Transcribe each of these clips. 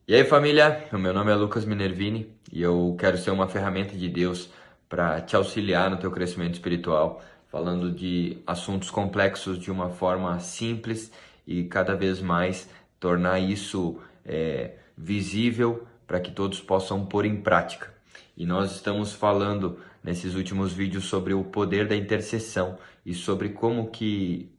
E aí, família, o meu nome é Lucas Minervini e eu quero ser uma ferramenta de Deus para te auxiliar no teu crescimento espiritual, falando de assuntos complexos de uma forma simples e cada vez mais tornar isso visível para que todos possam pôr em prática. E nós estamos falando nesses últimos vídeos sobre o poder da intercessão e sobre como que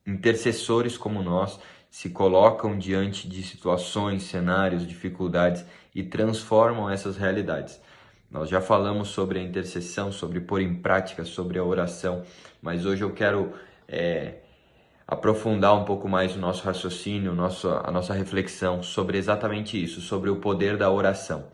intercessores como nós se colocam diante de situações, cenários, dificuldades e transformam essas realidades. Nós já falamos sobre a intercessão, sobre pôr em prática, sobre a oração, mas hoje eu quero aprofundar um pouco mais o nosso raciocínio, a nossa reflexão sobre exatamente isso, sobre o poder da oração.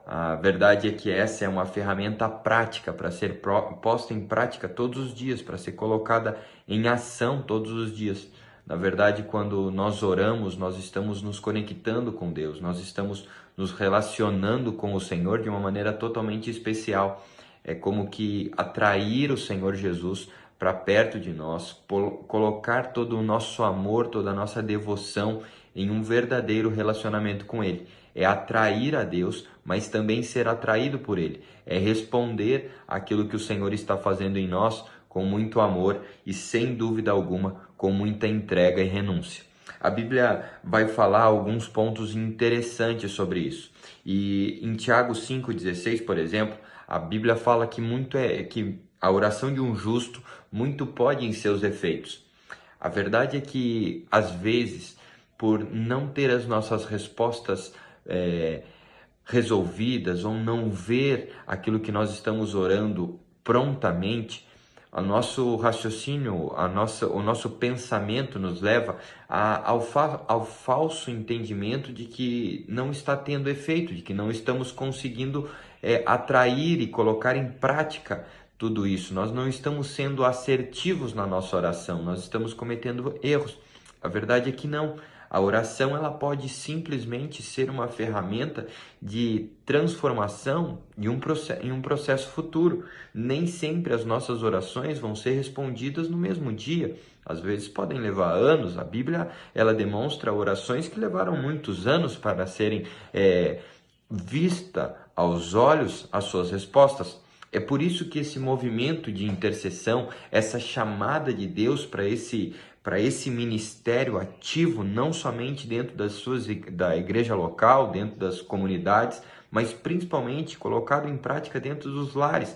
A verdade é que essa é uma ferramenta prática para ser posta em prática todos os dias, para ser colocada em ação todos os dias. Na verdade, quando nós oramos, nós estamos nos conectando com Deus, nós estamos nos relacionando com o Senhor de uma maneira totalmente especial. É como que atrair o Senhor Jesus para perto de nós, colocar todo o nosso amor, toda a nossa devoção em um verdadeiro relacionamento com Ele. É atrair a Deus, mas também ser atraído por Ele. É responder aquilo que o Senhor está fazendo em nós com muito amor e, sem dúvida alguma, com muita entrega e renúncia. A Bíblia vai falar alguns pontos interessantes sobre isso. E em Tiago 5,16, por exemplo, a Bíblia fala que que a oração de um justo muito pode em seus efeitos. A verdade é que, às vezes, por não ter as nossas respostas resolvidas ou não ver aquilo que nós estamos orando prontamente, o nosso raciocínio, o nosso pensamento nos leva ao falso entendimento de que não está tendo efeito, de que não estamos conseguindo atrair e colocar em prática tudo isso. Nós não estamos sendo assertivos na nossa oração, nós estamos cometendo erros. A verdade é que não. A oração ela pode simplesmente ser uma ferramenta de transformação em um processo futuro. Nem sempre as nossas orações vão ser respondidas no mesmo dia. Às vezes podem levar anos. A Bíblia ela demonstra orações que levaram muitos anos para serem vista aos olhos as suas respostas. É por isso que esse movimento de intercessão, essa chamada de Deus para esse ministério ativo, não somente dentro da igreja local, dentro das comunidades, mas principalmente colocado em prática dentro dos lares.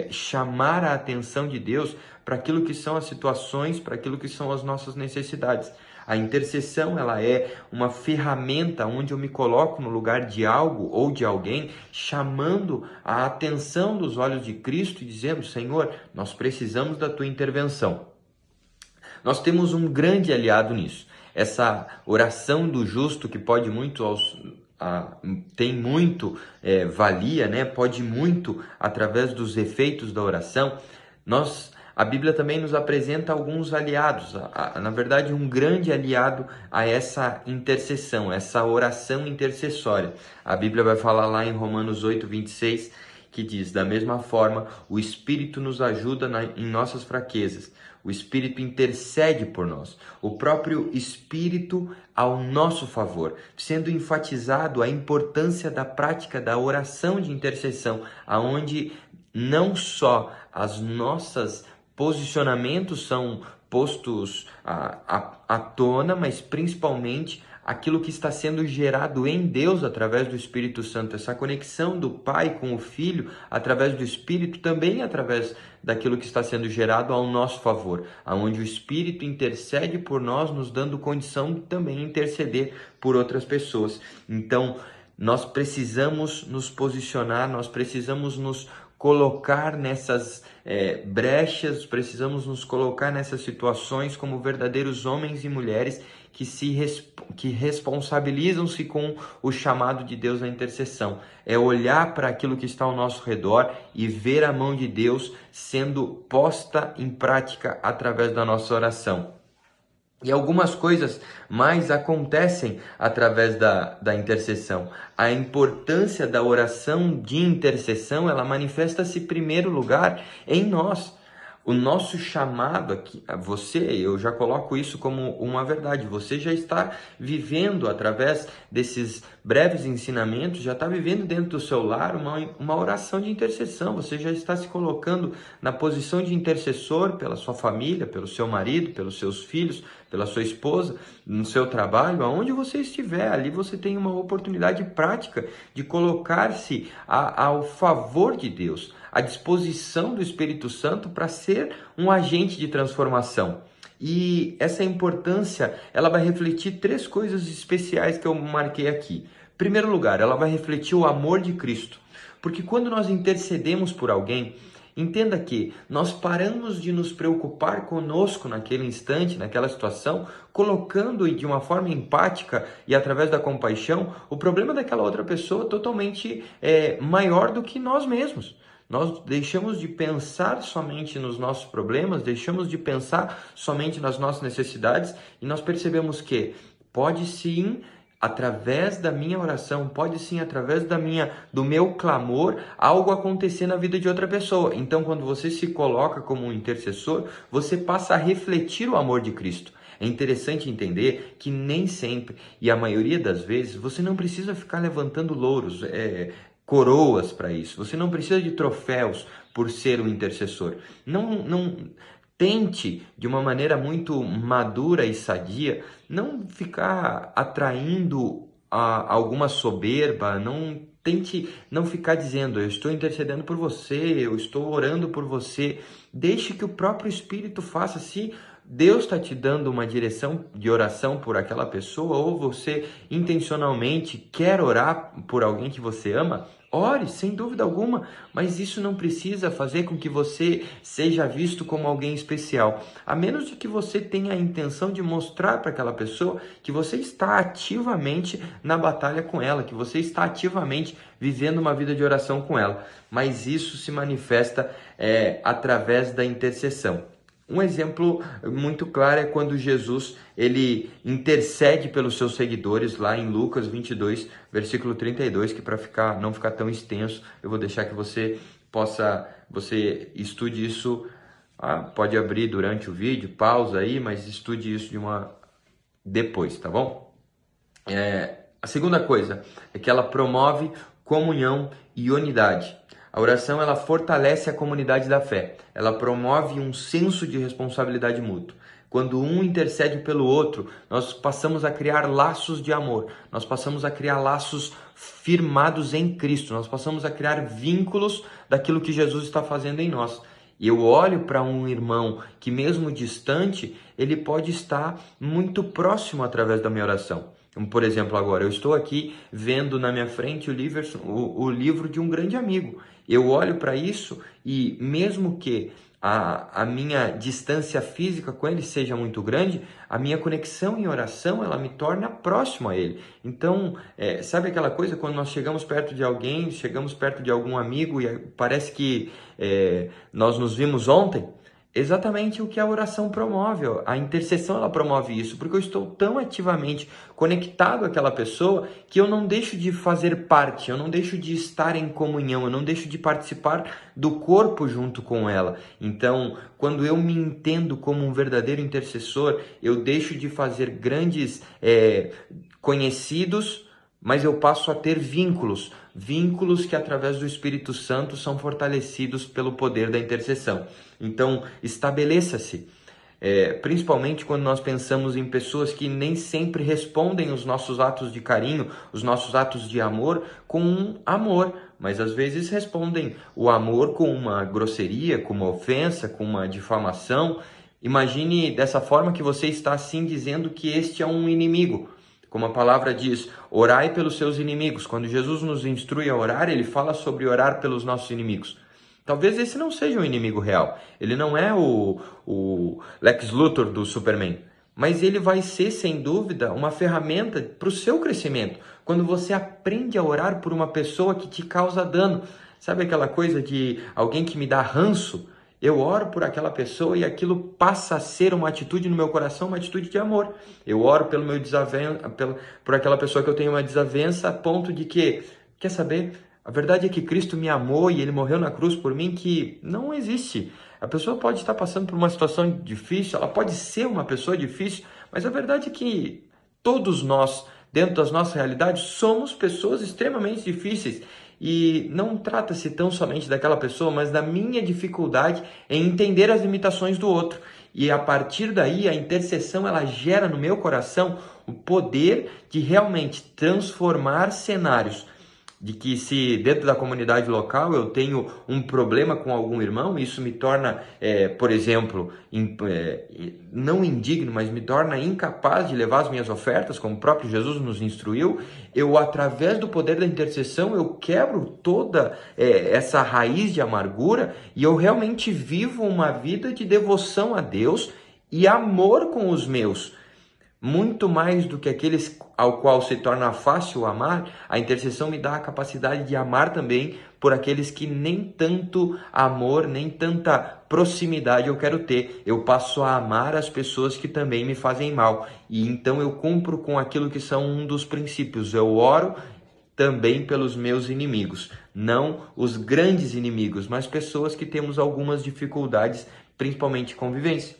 Chamar a atenção de Deus para aquilo que são as situações, para aquilo que são as nossas necessidades. A intercessão ela é uma ferramenta onde eu me coloco no lugar de algo ou de alguém, chamando a atenção dos olhos de Cristo e dizendo: Senhor, nós precisamos da tua intervenção. Nós temos um grande aliado nisso. Essa oração do justo que pode muito tem muito valia, né? Pode muito através dos efeitos da oração. A Bíblia também nos apresenta alguns aliados, na verdade um grande aliado a essa intercessão, essa oração intercessória. A Bíblia vai falar lá em Romanos 8:26, que diz: da mesma forma, o Espírito nos ajuda em nossas fraquezas. O Espírito intercede por nós, o próprio Espírito ao nosso favor, sendo enfatizado a importância da prática da oração de intercessão, aonde não só as nossas posicionamentos são postos à tona, mas principalmente aquilo que está sendo gerado em Deus através do Espírito Santo, essa conexão do Pai com o Filho através do Espírito, também através daquilo que está sendo gerado ao nosso favor, aonde o Espírito intercede por nós, nos dando condição de também interceder por outras pessoas. Então, nós precisamos nos posicionar, nós precisamos nos colocar nessas brechas, precisamos nos colocar nessas situações como verdadeiros homens e mulheres que responsabilizam-se com o chamado de Deus na intercessão. É olhar para aquilo que está ao nosso redor e ver a mão de Deus sendo posta em prática através da nossa oração. E algumas coisas mais acontecem através da intercessão. A importância da oração de intercessão, ela manifesta-se em primeiro lugar em nós. O nosso chamado aqui, eu já coloco isso como uma verdade, você já está vivendo através desses breves ensinamentos, já está vivendo dentro do seu lar uma oração de intercessão, você já está se colocando na posição de intercessor pela sua família, pelo seu marido, pelos seus filhos, pela sua esposa, no seu trabalho, aonde você estiver, ali você tem uma oportunidade prática de colocar-se ao favor de Deus, à disposição do Espírito Santo para ser um agente de transformação. E essa importância, ela vai refletir 3 coisas especiais que eu marquei aqui. Em primeiro lugar, ela vai refletir o amor de Cristo. Porque quando nós intercedemos por alguém, entenda que nós paramos de nos preocupar conosco naquele instante, naquela situação, colocando de uma forma empática e através da compaixão o problema daquela outra pessoa totalmente maior do que nós mesmos. Nós deixamos de pensar somente nos nossos problemas, deixamos de pensar somente nas nossas necessidades e nós percebemos que pode sim, através da minha oração, pode sim, através do meu clamor, algo acontecer na vida de outra pessoa. Então, quando você se coloca como um intercessor, você passa a refletir o amor de Cristo. É interessante entender que nem sempre, e a maioria das vezes, você não precisa ficar levantando louros, coroas para isso. Você não precisa de troféus por ser um intercessor. Não tente, de uma maneira muito madura e sadia, não ficar atraindo alguma soberba, não tente não ficar dizendo, eu estou intercedendo por você, eu estou orando por você. Deixe que o próprio Espírito faça. Se Deus está te dando uma direção de oração por aquela pessoa, ou você intencionalmente quer orar por alguém que você ama, ore, sem dúvida alguma, mas isso não precisa fazer com que você seja visto como alguém especial, a menos de que você tenha a intenção de mostrar para aquela pessoa que você está ativamente na batalha com ela, que você está ativamente vivendo uma vida de oração com ela, mas isso se manifesta através da intercessão. Um exemplo muito claro é quando Jesus ele intercede pelos seus seguidores lá em Lucas 22, versículo 32, que para não ficar tão extenso, eu vou deixar que você estude isso, pode abrir durante o vídeo, pausa aí, mas estude isso depois, tá bom? A segunda coisa é que ela promove comunhão e unidade. A oração ela fortalece a comunidade da fé, ela promove um senso de responsabilidade mútua. Quando um intercede pelo outro, nós passamos a criar laços de amor, nós passamos a criar laços firmados em Cristo, nós passamos a criar vínculos daquilo que Jesus está fazendo em nós. E eu olho para um irmão que mesmo distante, ele pode estar muito próximo através da minha oração. Por exemplo, agora, eu estou aqui vendo na minha frente o livro de um grande amigo. Eu olho para isso e mesmo que a minha distância física com ele seja muito grande, a minha conexão em oração, ela me torna próximo a ele. Então, sabe aquela coisa quando nós chegamos perto de alguém, chegamos perto de algum amigo e parece que nós nos vimos ontem? Exatamente o que a oração promove, a intercessão ela promove isso, porque eu estou tão ativamente conectado àquela pessoa que eu não deixo de fazer parte, eu não deixo de estar em comunhão, eu não deixo de participar do corpo junto com ela. Então, quando eu me entendo como um verdadeiro intercessor, eu deixo de fazer grandes conhecidos, mas eu passo a ter vínculos que através do Espírito Santo são fortalecidos pelo poder da intercessão. Então, estabeleça-se, principalmente quando nós pensamos em pessoas que nem sempre respondem os nossos atos de carinho, os nossos atos de amor com amor, mas às vezes respondem o amor com uma grosseria, com uma ofensa, com uma difamação. Imagine dessa forma que você está assim dizendo que este é um inimigo. Como a palavra diz, orai pelos seus inimigos. Quando Jesus nos instrui a orar, ele fala sobre orar pelos nossos inimigos. Talvez esse não seja um inimigo real. Ele não é o Lex Luthor do Superman. Mas ele vai ser, sem dúvida, uma ferramenta para o seu crescimento. Quando você aprende a orar por uma pessoa que te causa dano. Sabe aquela coisa de alguém que me dá ranço? Eu oro por aquela pessoa e aquilo passa a ser uma atitude no meu coração, uma atitude de amor. Eu oro por aquela pessoa que eu tenho uma desavença a ponto de que, quer saber? A verdade é que Cristo me amou e Ele morreu na cruz por mim, que não existe. A pessoa pode estar passando por uma situação difícil, ela pode ser uma pessoa difícil, mas a verdade é que todos nós, dentro das nossas realidades, somos pessoas extremamente difíceis. E não trata-se tão somente daquela pessoa, mas da minha dificuldade em entender as limitações do outro. E a partir daí, a intercessão, ela gera no meu coração o poder de realmente transformar cenários. De que se dentro da comunidade local eu tenho um problema com algum irmão, isso me torna, por exemplo, não indigno, mas me torna incapaz de levar as minhas ofertas, como o próprio Jesus nos instruiu. Eu, através do poder da intercessão, eu quebro toda essa raiz de amargura e eu realmente vivo uma vida de devoção a Deus e amor com os meus. Muito mais do que aqueles ao qual se torna fácil amar, a intercessão me dá a capacidade de amar também por aqueles que nem tanto amor, nem tanta proximidade eu quero ter. Eu passo a amar as pessoas que também me fazem mal. E então eu cumpro com aquilo que são um dos princípios. Eu oro também pelos meus inimigos. Não os grandes inimigos, mas pessoas que temos algumas dificuldades, principalmente de convivência.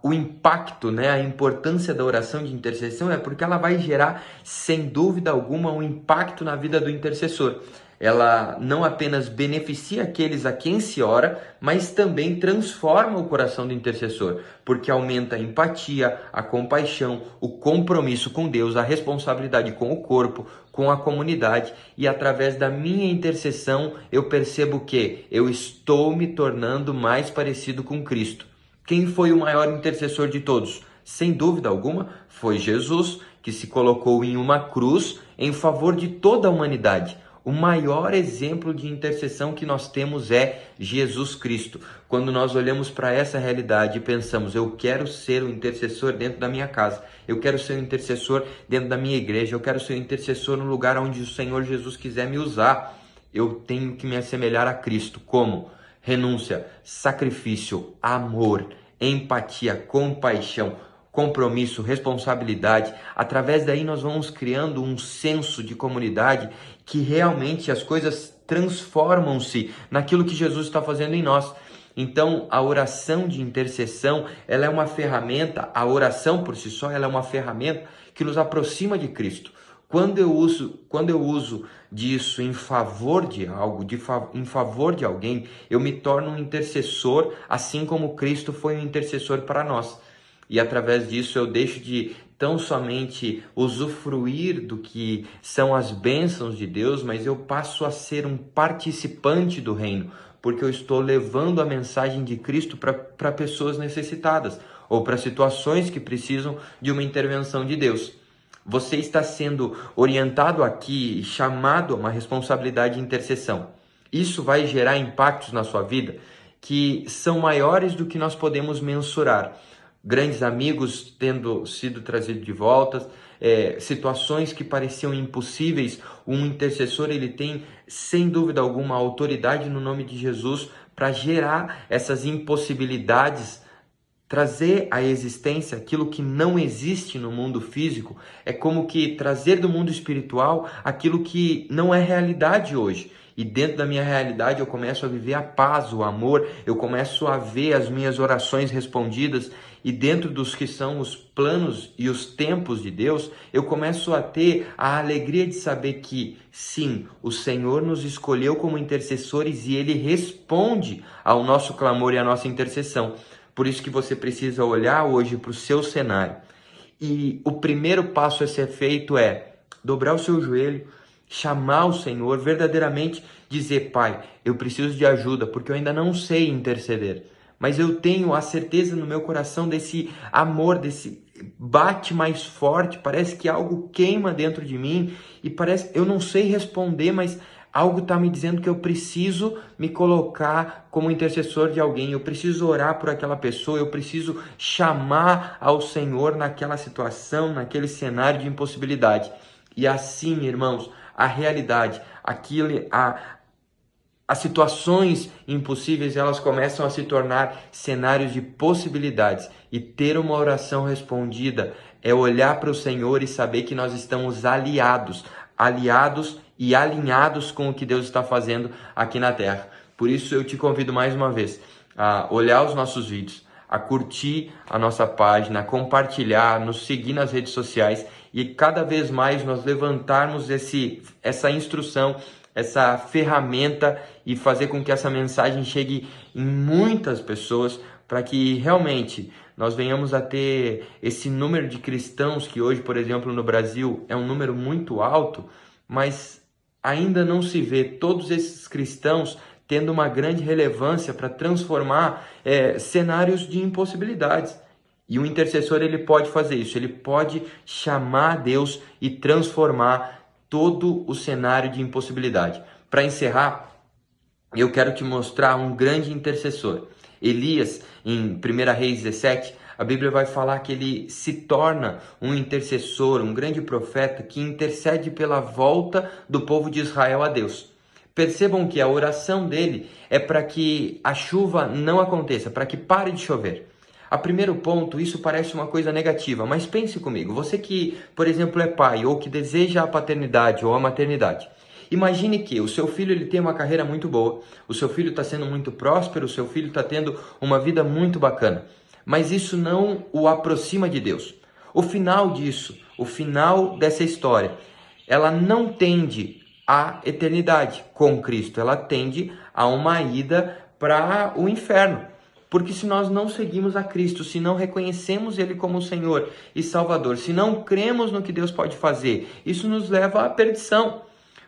O impacto, né, a importância da oração de intercessão é porque ela vai gerar, sem dúvida alguma, um impacto na vida do intercessor. Ela não apenas beneficia aqueles a quem se ora, mas também transforma o coração do intercessor, porque aumenta a empatia, a compaixão, o compromisso com Deus, a responsabilidade com o corpo, com a comunidade, e através da minha intercessão eu percebo que eu estou me tornando mais parecido com Cristo. Quem foi o maior intercessor de todos? Sem dúvida alguma, foi Jesus, que se colocou em uma cruz em favor de toda a humanidade. O maior exemplo de intercessão que nós temos é Jesus Cristo. Quando nós olhamos para essa realidade e pensamos, eu quero ser um intercessor dentro da minha casa, eu quero ser um intercessor dentro da minha igreja, eu quero ser um intercessor no lugar onde o Senhor Jesus quiser me usar, eu tenho que me assemelhar a Cristo. Como? Renúncia, sacrifício, amor, empatia, compaixão, compromisso, responsabilidade. Através daí nós vamos criando um senso de comunidade que realmente as coisas transformam-se naquilo que Jesus está fazendo em nós. Então, a oração de intercessão, ela é uma ferramenta, a oração por si só, ela é uma ferramenta que nos aproxima de Cristo. Quando eu uso disso em favor de algo, em favor de alguém, eu me torno um intercessor, assim como Cristo foi um intercessor para nós. E através disso eu deixo de tão somente usufruir do que são as bênçãos de Deus, mas eu passo a ser um participante do reino, porque eu estou levando a mensagem de Cristo para pessoas necessitadas, ou para situações que precisam de uma intervenção de Deus. Você está sendo orientado aqui, chamado a uma responsabilidade de intercessão. Isso vai gerar impactos na sua vida que são maiores do que nós podemos mensurar. Grandes amigos tendo sido trazidos de volta, situações que pareciam impossíveis. Um intercessor, ele tem, sem dúvida alguma, autoridade no nome de Jesus para gerar essas impossibilidades, trazer à existência aquilo que não existe no mundo físico. É como que trazer do mundo espiritual aquilo que não é realidade hoje. E dentro da minha realidade eu começo a viver a paz, o amor, eu começo a ver as minhas orações respondidas, e dentro dos que são os planos e os tempos de Deus, eu começo a ter a alegria de saber que, sim, o Senhor nos escolheu como intercessores e Ele responde ao nosso clamor e à nossa intercessão. Por isso que você precisa olhar hoje para o seu cenário. E o primeiro passo a ser feito é dobrar o seu joelho, chamar o Senhor, verdadeiramente dizer, Pai, eu preciso de ajuda, porque eu ainda não sei interceder. Mas eu tenho a certeza no meu coração desse amor, desse bate mais forte, parece que algo queima dentro de mim e parece, eu não sei responder, mas algo está me dizendo que eu preciso me colocar como intercessor de alguém, eu preciso orar por aquela pessoa, eu preciso chamar ao Senhor naquela situação, naquele cenário de impossibilidade. E assim, irmãos, a realidade, as situações impossíveis, elas começam a se tornar cenários de possibilidades. E ter uma oração respondida é olhar para o Senhor e saber que nós estamos aliados aliados e alinhados com o que Deus está fazendo aqui na terra. Por isso eu te convido mais uma vez a olhar os nossos vídeos, a curtir a nossa página, a compartilhar, nos seguir nas redes sociais e cada vez mais nós levantarmos essa instrução, essa ferramenta e fazer com que essa mensagem chegue em muitas pessoas para que realmente nós venhamos a ter esse número de cristãos que hoje, por exemplo, no Brasil é um número muito alto, mas ainda não se vê todos esses cristãos tendo uma grande relevância para transformar cenários de impossibilidades. E o intercessor ele pode fazer isso, ele pode chamar a Deus e transformar todo o cenário de impossibilidade. Para encerrar, eu quero te mostrar um grande intercessor. Elias, em 1 Reis 17, a Bíblia vai falar que ele se torna um intercessor, um grande profeta que intercede pela volta do povo de Israel a Deus. Percebam que a oração dele é para que a chuva não aconteça, para que pare de chover. A primeiro ponto, isso parece uma coisa negativa, mas pense comigo, você que, por exemplo, é pai ou que deseja a paternidade ou a maternidade, imagine que o seu filho ele tem uma carreira muito boa, o seu filho está sendo muito próspero, o seu filho está tendo uma vida muito bacana, mas isso não o aproxima de Deus. O final disso, o final dessa história, ela não tende à eternidade com Cristo, ela tende a uma ida para o inferno. Porque se nós não seguimos a Cristo, se não reconhecemos Ele como Senhor e Salvador, se não cremos no que Deus pode fazer, isso nos leva à perdição.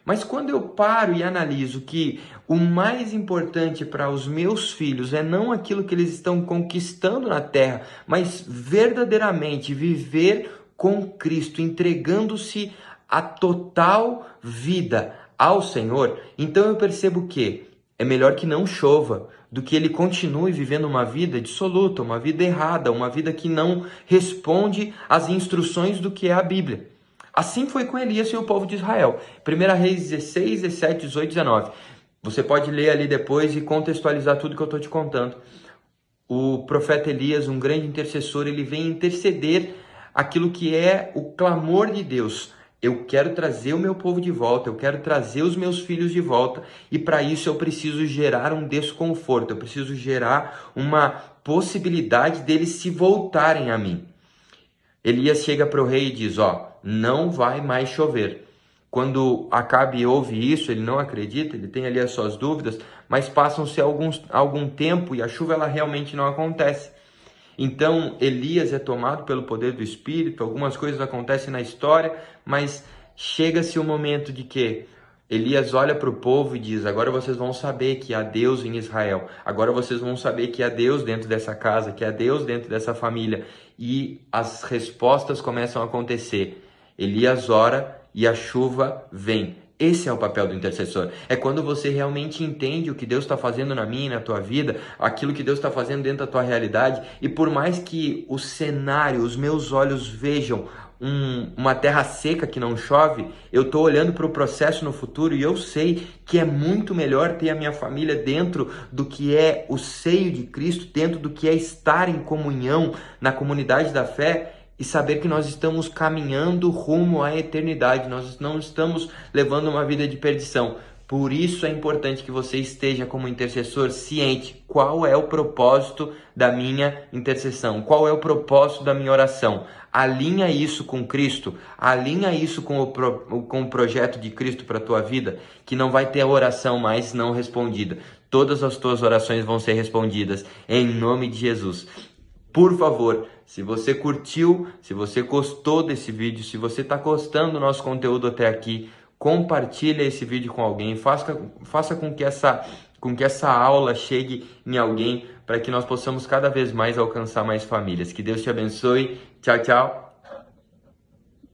Mas quando eu paro e analiso que o mais importante para os meus filhos é não aquilo que eles estão conquistando na terra, mas verdadeiramente viver com Cristo, entregando-se a total vida ao Senhor, então eu percebo que é melhor que não chova do que ele continue vivendo uma vida dissoluta, uma vida errada, uma vida que não responde às instruções do que é a Bíblia. Assim foi com Elias e o povo de Israel. 1 Reis 16, 17, 18, 19. Você pode ler ali depois e contextualizar tudo que eu estou te contando. O profeta Elias, um grande intercessor, ele vem interceder aquilo que é o clamor de Deus. Eu quero trazer o meu povo de volta, eu quero trazer os meus filhos de volta e para isso eu preciso gerar um desconforto, eu preciso gerar uma possibilidade deles se voltarem a mim. Elias chega para o rei e diz, não vai mais chover. Quando Acabe ouve isso, ele não acredita, ele tem ali as suas dúvidas, mas passam-se algum tempo e a chuva ela realmente não acontece. Então Elias é tomado pelo poder do Espírito, algumas coisas acontecem na história, mas chega-se o momento de que Elias olha para o povo e diz, agora vocês vão saber que há Deus em Israel, agora vocês vão saber que há Deus dentro dessa casa, que há Deus dentro dessa família, e as respostas começam a acontecer. Elias ora e a chuva vem. Esse é o papel do intercessor. É quando você realmente entende o que Deus está fazendo na minha e na tua vida, aquilo que Deus está fazendo dentro da tua realidade, e por mais que o cenário, os meus olhos vejam uma terra seca que não chove, eu estou olhando para o processo no futuro e eu sei que é muito melhor ter a minha família dentro do que é o seio de Cristo, dentro do que é estar em comunhão na comunidade da fé, e saber que nós estamos caminhando rumo à eternidade, nós não estamos levando uma vida de perdição. Por isso é importante que você esteja como intercessor ciente qual é o propósito da minha intercessão, qual é o propósito da minha oração. Alinha isso com Cristo, alinha isso com o projeto de Cristo para a tua vida, que não vai ter oração mais não respondida. Todas as tuas orações vão ser respondidas em nome de Jesus. Por favor, se você curtiu, se você gostou desse vídeo, se você está gostando do nosso conteúdo até aqui, compartilha esse vídeo com alguém, faça com que essa aula chegue em alguém para que nós possamos cada vez mais alcançar mais famílias. Que Deus te abençoe. Tchau, tchau.